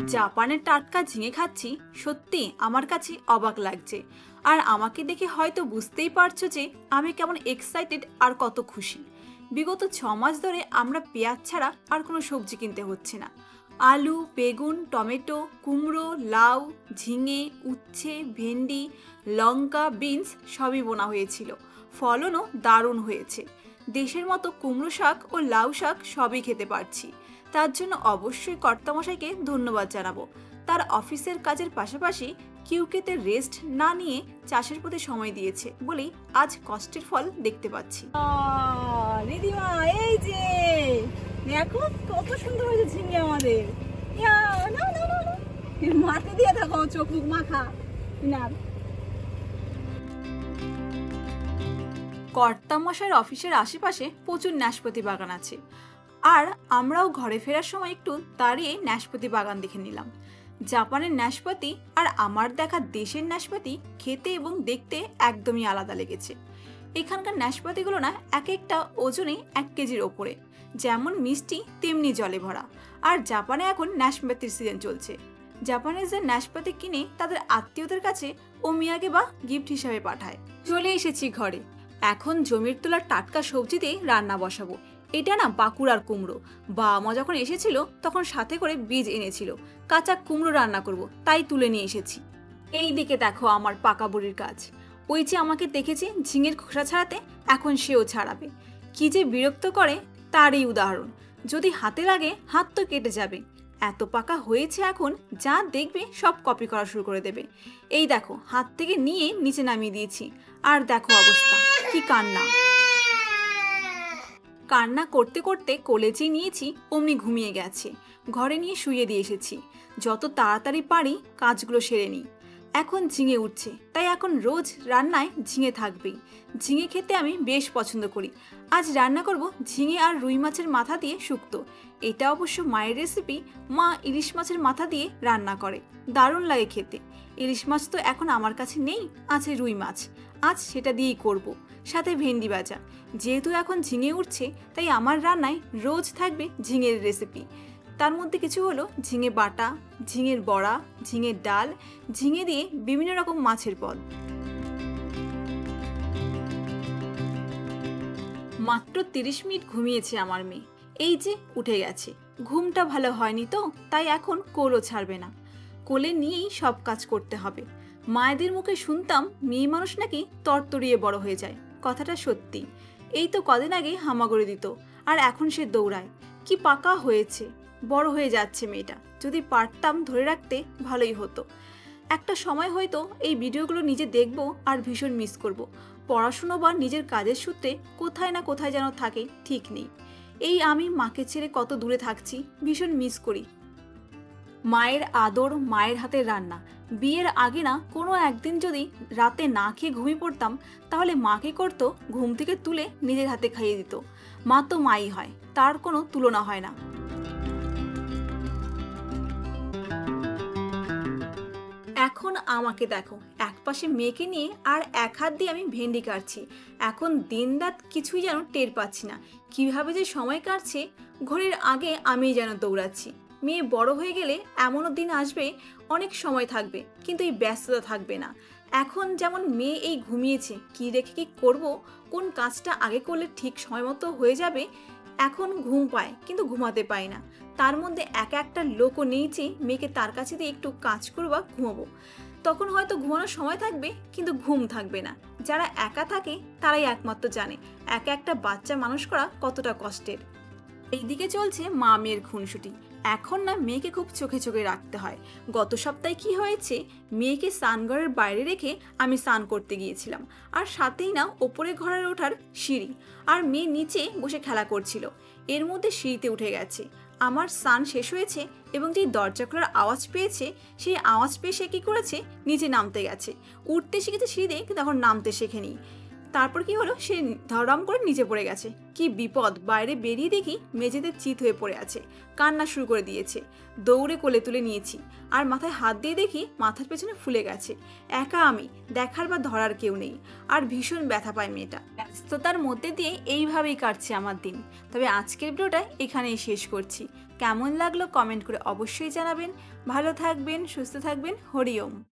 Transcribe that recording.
জাপানের টাটকা ঝিঙে খাচ্ছি, সত্যি আমার কাছে অবাক লাগছে। আর আমাকে দেখে হয়তো বুঝতেই পারছো যে আমি কেমন এক্সাইটেড আর কত খুশি। বিগত 6 মাস ধরে আমরা পেঁয়াজ ছাড়া আর কোনো সবজি কিনতে হচ্ছে না। আলু, বেগুন, টমেটো, কুমড়ো, লাউ, ঝিঙে, উচ্ছে, ভেন্ডি, লঙ্কা, বিনস সবই বোনা হয়েছিল। ফলনও দারুণ হয়েছে। দেশের মতো কুমড়ো শাক ও লাউ শাক সবই খেতে পারছি। তার জন্য অবশ্যই কর্তামশাইকে ধন্যবাদ জানাবো। তার অফিসের কাজের পাশাপাশি কিউকেতে রেস্ট না নিয়ে চাষের প্রতি সময় দিয়েছে বলেই আজ কষ্টের ফল দেখতে পাচ্ছি। দিদিমা এই যে দেখো কত সুন্দর হয়েছে ঝিঙে আমাদের। ইয়া, না না না না, মাটি দিয়ে দেখো চোখ মুখ মাখা না। কর্তামশাইয়ের অফিসের আশেপাশে প্রচুর নাশপাতি বাগান আছে, আর আমরাও ঘরে ফেরার সময় একটু দাঁড়িয়ে নাশপাতি বাগান দেখে নিলাম। জাপানের নাশপাতি আর আমার দেখা দেশের নাশপাতি খেতে এবং দেখতে একদমই আলাদা লেগেছে। এখানকার নাশপাতিগুলো না এক একটা ওজনে 1 কেজির ওপরে, যেমন মিষ্টি তেমনি জলে ভরা। আর জাপানে এখন নাশপাতির সিজন চলছে। জাপানিজদের নাশপাতি কিনে তাদের আত্মীয়দের কাছে ও মিয়াগে বা গিফট হিসাবে পাঠায়। চলে এসেছি ঘরে। এখন জমির তোলা টাটকা সবজি দিয়ে রান্না বসাবো। এটা না বাঁকুড়ার কুমড়ো। বাবা মা যখন এসেছিল তখন সাথে করে বীজ এনেছিল। কাঁচা কুমড়ো রান্না করব, তাই তুলে নিয়ে এসেছি। এই দিকে দেখো আমার পাকা বুড়ির কাজ। ওই যে আমাকে দেখেছে ঝিঙের খোসা ছাড়াতে, এখন সেও ছাড়াবে। কি যে বিরক্ত করে তারই উদাহরণ। যদি হাতে লাগে হাত তো কেটে যাবে। এত পাকা হয়েছে এখন, যা দেখবে সব কপি করা শুরু করে দেবে। এই দেখো হাত থেকে নিয়ে নিচে নামিয়ে দিয়েছি, আর দেখো অবস্থা, কি কান্না। কান্না করতে করতে কলেজে নিয়েছি, অমনি ঘুমিয়ে গেছে। ঘরে নিয়ে শুয়ে দিয়ে এসেছি। যত তাড়াতাড়ি পারি কাজগুলো সেরে নিই। এখন ঝিঙে উঠছে, তাই এখন রোজ রান্নায় ঝিঙে থাকবেই। ঝিঙে খেতে আমি বেশ পছন্দ করি। আজ রান্না করব ঝিঙে আর রুই মাছের মাথা দিয়ে শুক্তো। এটা অবশ্য মায়ের রেসিপি। মা ইলিশ মাছের মাথা দিয়ে রান্না করে, দারুণ লাগে খেতে। ইলিশ মাছ তো এখন আমার কাছে নেই, আছে রুই মাছ। আজ সেটা দিয়েই করব, সাথে ভেন্ডি ভাজা। যেহেতু এখন ঝিঙে উঠছে, তাই আমার রান্নায় রোজ থাকবে ঝিঙের রেসিপি। তার মধ্যে কিছু হলো ঝিঙে বাটা, ঝিঙের বড়া, ঝিঙের ডাল, ঝিঙে দিয়ে বিভিন্ন রকম মাছের পদ। মাত্র 30 মিনিট ঘুমিয়েছে আমার মেয়ে, এই যে উঠে গেছে। ঘুমটা ভালো হয়নি তো, তাই এখন কোলও ছাড়বে না। কোলে নিয়েই সব কাজ করতে হবে। মায়েদের মুখে শুনতাম মেয়ে মানুষ নাকি তরতরিয়ে বড় হয়ে যায়। কথাটা সত্যি। এই তো কদিন আগে হামাগুড়ি দিত, আর এখন সে দৌড়ায়। কি পাকা হয়েছে, বড় হয়ে যাচ্ছে মেয়েটা। যদি পারতাম ধরে রাখতে ভালোই হতো। একটা সময় হয়তো এই ভিডিওগুলো নিজে দেখব আর ভীষণ মিস করব। পড়াশুনো বা নিজের কাজের সূত্রে কোথায় না কোথায় যেন থাকে, ঠিক নেই। এই আমি মাকে ছেড়ে কত দূরে থাকছি, ভীষণ মিস করি। মায়ের আদর, মায়ের হাতের রান্না। বিয়ের আগে না কোনো একদিন যদি রাতে না খেয়ে ঘুমিয়ে পড়তাম, তাহলে মাকে করতো ঘুম থেকে তুলে নিজের হাতে খাইয়ে দিত। মা তো মাই হয়, তার কোনো তুলনা হয় না। এখন আমাকে দেখো, এক পাশে মেয়েকে নিয়ে আর এক হাত দিয়ে আমি ভেন্ডি কাটছি। এখন দিনরাত কিছুই যেন টের পাচ্ছি না। কিভাবে যে সময় কাটছে, ঘড়ির আগে আমি যেন দৌড়াচ্ছি। মেয়ে বড় হয়ে গেলে এমনও দিন আসবে, অনেক সময় থাকবে কিন্তু এই ব্যস্ততা থাকবে না। এখন যেমন মেয়ে এই ঘুমিয়েছে, কি রেখে কি করব, কোন কাজটা আগে করলে ঠিক সময় মতো হয়ে যাবে। এখন ঘুম পায় কিন্তু ঘুমাতে পায় না। তার মধ্যে একা একটা লোকও নেইছে মেয়েকে তার কাছে দিয়ে একটু কাজ করবো বা ঘুমাবো। তখন হয়তো ঘুমানোর সময় থাকবে কিন্তু ঘুম থাকবে না। যারা একা থাকে তারাই একমাত্র জানে একা একটা বাচ্চা মানুষ করা কতটা কষ্টের। এইদিকে চলছে মা মেয়ের খুনসুটি। এখন না মেয়েকে খুব চোখে চোখে রাখতে হয়। গত সপ্তাহে কি হয়েছে, মেয়েকে স্নানঘরের বাইরে রেখে আমি স্নান করতে গিয়েছিলাম, আর সাথেই না ওপরে ঘরের ওঠার সিঁড়ি, আর মেয়ে নিচে বসে খেলা করছিল। এর মধ্যে সিঁড়িতে উঠে গেছে। আমার স্নান শেষ হয়েছে এবং যেই দরজা খোলার আওয়াজ পেয়েছে, সেই আওয়াজ পেয়ে সে কী করেছে, নিচে নামতে গেছে। উঠতে শিখেছে সিঁড়িতে, কিন্তু এখন নামতে শেখেনি। তারপর কি হলো, সে ধড়াম করে নিচে পড়ে গেছে। কি বিপদ! বাইরে বেরিয়ে দেখি মেঝেতে চিত হয়ে পড়ে আছে, কান্না শুরু করে দিয়েছে। দৌড়ে কোলে তুলে নিয়েছি, আর মাথায় হাত দিয়ে দেখি মাথার পেছনে ফুলে গেছে। একা আমি, দেখার বা ধরার কেউ নেই, আর ভীষণ ব্যথা পায় মেয়েটা। ব্যস্ততার মধ্যে দিয়ে এইভাবেই কাটছে আমার দিন। তবে আজকের ভিডিওটা এখানেই শেষ করছি। কেমন লাগলো কমেন্ট করে অবশ্যই জানাবেন। ভালো থাকবেন, সুস্থ থাকবেন। হরি ওম।